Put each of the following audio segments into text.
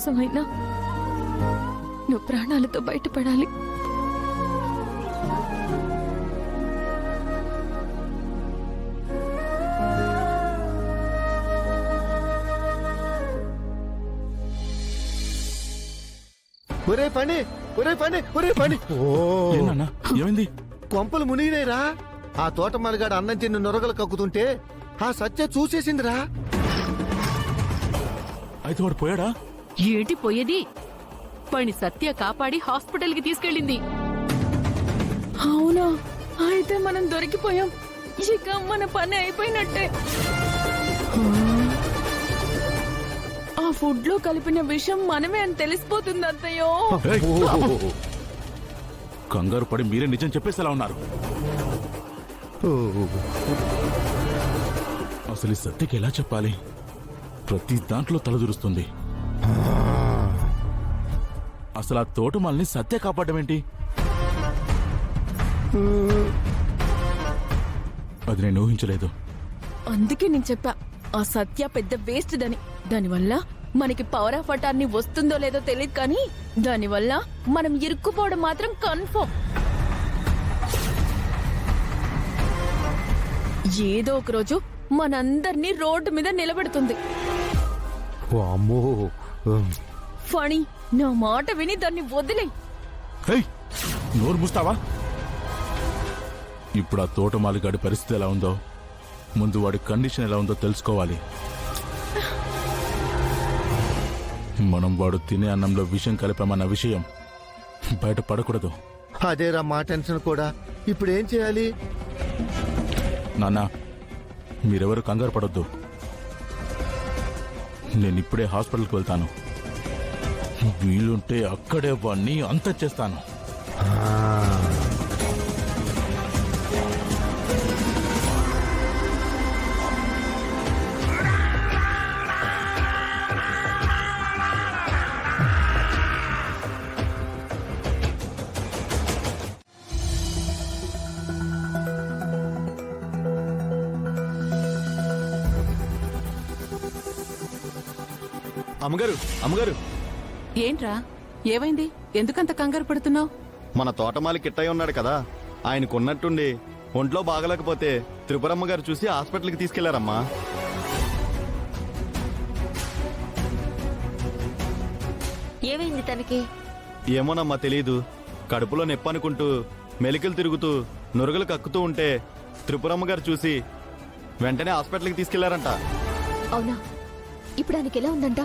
కోసమైనా నువ్వు ప్రాణాలతో బయటపడాలి. ఒరే పని ఒరే పని ఒరే పని ఏంటన్నా ఏమైంది? కొంపలు మునిగినాయిరా. ఆ తోటమాలిగాడు అన్నం తిన్న నొరగలు కక్కుతుంటే ఆ సత్య చూసేసిందిరా. అయితే వాడు పోయాడా? ఏంటి పోయేది? పని సత్య కాపాడి హాస్పిటల్ కి తీసుకెళ్ళింది. అవునా? అయితే మనం దొరికిపోయాం. ఇక మన పని అయిపోయినట్టే. ఆ ఫుడ్ లో కలిపిన విషం మనమే అని తెలిసిపోతుంది అత్తయ్యో. ఏయ్! కంగారు పడి మీరే నిజం చెప్పేసేలా ఉన్నారు. అసలు ఈ సత్యకి ఎలా చెప్పాలి? ప్రతి దాంట్లో తలదూరుస్తుంది. అసలు ఆ తోటమాలని సత్య కాపాడడం ఏంటి? అది నేను ఊహించలేదు. అందుకే నేను చెప్పా ఆ సత్య పెద్ద వేస్ట్ దని. దానివల్ల మనకి పవర్ ఆఫ్ అటార్నీ వస్తుందో లేదో తెలియదు, కానీ దానివల్ల మనం ఇరుక్కుపోవడం మాత్రం కన్ఫర్మ్. ఏదో ఒక రోజు మనందర్నీ రోడ్డు మీద నిలబెడుతుంది. ఫణి, నా మాట విని దాన్ని వదిలే. ఏయ్! నోరు మూస్తావా? ఇప్పుడు ఆ తోటమాలిగాడి పరిస్థితి ఎలా ఉందో, ముందు వాడి కండిషన్ ఎలా ఉందో తెలుసుకోవాలి. మనం వాడు తినే అన్నంలో విషం కలిపామన్న విషయం బయట పడకూడదు. అదేరా మా టెన్షన్ కూడా. ఇప్పుడు ఏం చేయాలి? నాన్న, మీరెవరు కంగారు పడొద్దు. నేనిప్పుడే హాస్పిటల్కి వెళ్తాను. వీలుంటే అక్కడే వాణ్ణి అంతం చేస్తాను. అమ్మగారు అమ్మగారు, ఏంట్రా, ఏమైంది? ఎందుకంత కంగారు పడుతున్నావు? మన తోటమాలి కిట్టయ్య ఉన్నాడు కదా, ఆయనకున్నట్టుండి ఒంట్లో బాగలేకపోతే త్రిపురమ్మ గారు చూసి హాస్పిటల్కి తీసుకెళ్లారమ్మా. ఏమైంది తనకి? ఏమోనమ్మా తెలీదు. కడుపులో నొప్పి అనుకుంటూ మెలికలు తిరుగుతూ నురగలు కక్కుతూ ఉంటే త్రిపురమ్మ గారు చూసి వెంటనే హాస్పిటల్కి తీసుకెళ్లారంట. అవునా? ఇప్పుడు ఆయనకి ఎలా ఉందంట?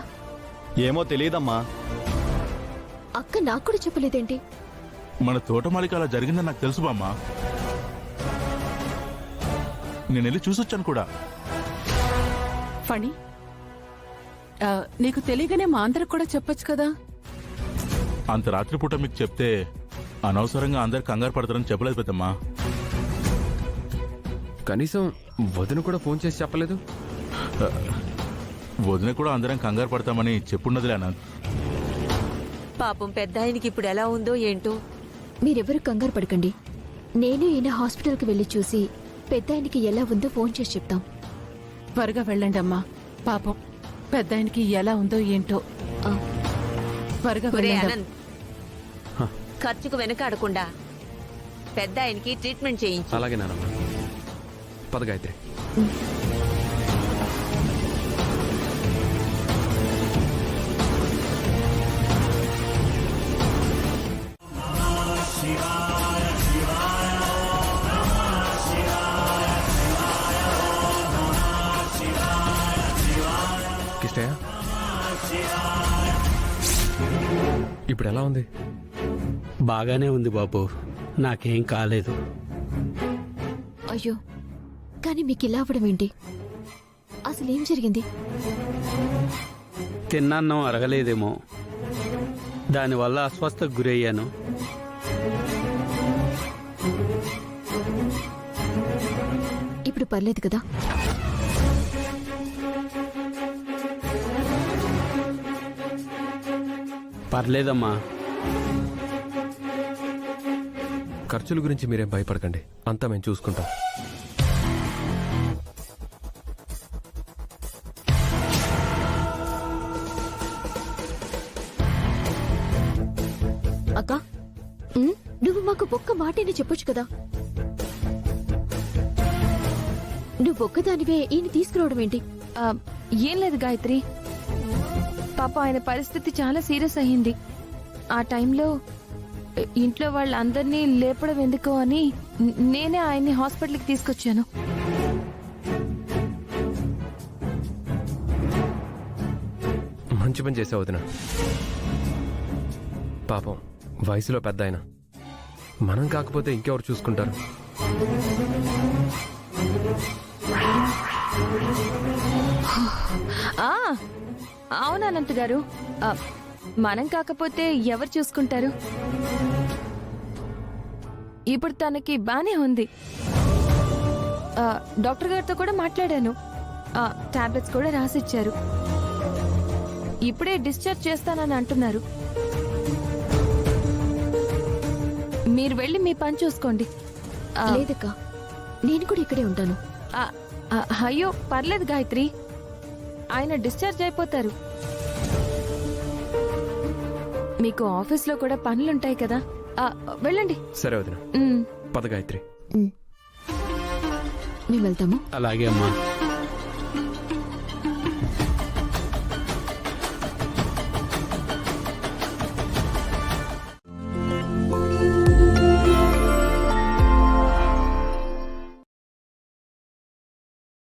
ఏమో తెలియదమ్మా. అక్క నాకు కూడా చెప్పలేదేంటి? మన తోటమాలికి అలా జరిగిందని నాకు తెలుసు బామ్మా. నేను వెళ్ళి చూసొచ్చాను కూడా. ఫణి, నీకు తెలియగానే మా అందరికి కూడా చెప్పొచ్చు కదా. అంత రాత్రిపూట మీకు చెప్తే అనవసరంగా అందరు కంగారు పడతారని చెప్పలేదు పెద్దమ్మా. కనీసం వదిన కూడా ఫోన్ చేసి చెప్పలేదు. వదిన కూడా అందరం కంగారు పడతామని చెప్పున్నదిలే అనంత్. పాపం పెద్ద ఆయనకి ఇప్పుడు ఎలా ఉందో ఏంటో. మీరెవరు కంగారు పడకండి. నేను ఈయన హాస్పిటల్కి వెళ్ళి చూసి పెద్ద ఆయనకి ఎలా ఉందో ఫోన్ చేసి చెప్తాం. త్వరగా వెళ్ళండి అమ్మా. పాపం పెద్ద ఆయనకి ఎలా ఉందో ఏంటో. త్వరగా వెళ్ళండి. ఖర్చుకు వెనకాడకుండా పెద్ద ఆయనకి ట్రీట్మెంట్ చేయించు. అలాగే నానమ్మా. పద గాయత్రి. కిష్టయ్య, ఇప్పుడు ఎలా ఉంది? బాగానే ఉంది బాబు, నాకేం కాలేదు. అయ్యో, కానీ మీకు ఇలా అవ్వడం ఏంటి? అసలేం జరిగింది? తిన్నాన్నం అరగలేదేమో, దానివల్ల అస్వస్థకు గురయ్యాను. ఇప్పుడు పర్లేదు కదా? పర్లేదమ్మా. ఖర్చుల గురించి మీరేం భయపడకండి, అంతా మేము చూసుకుంటాం. అక్క నువ్వు మాకు ఒక్క మాటైనా చెప్పొచ్చు కదా. నువ్వు ఒక్కదానివే ఈయన తీసుకురావడం ఏంటి? ఏం లేదు గాయత్రి, పాప ఆయన పరిస్థితి చాలా సీరియస్ అయ్యింది. ఆ టైంలో ఇంట్లో వాళ్ళందరినీ లేపడం ఎందుకో అని నేనే ఆయన్ని హాస్పిటల్కి తీసుకొచ్చాను. మంచి పని చేసావు వదిన. పాపం వయసులో పెద్ద ఆయన, మనం కాకపోతే ఇంకెవరు చూసుకుంటారు? అవును అనంత్ గారు, మనం కాకపోతే ఎవరు చూసుకుంటారు? ఇప్పుడు తనకి బానే ఉంది. డాక్టర్ గారితో కూడా మాట్లాడాను. టాబ్లెట్స్ కూడా రాసిచ్చారు. ఇప్పుడే డిశ్చార్జ్ చేస్తానని అంటున్నారు. మీరు వెళ్ళి మీ పని చూసుకోండి. లేదక్క, నేను కూడా ఇక్కడే ఉంటాను. అయ్యో పర్లేదు గాయత్రి, ఆయన డిశ్చార్జ్ అయిపోతారు. మీకు ఆఫీస్లో కూడా పనులుంటాయి కదా, వెళ్ళండి. సరే వదిన, పద గాయత్రి. మేము వెళ్తాము. అలాగే అమ్మా.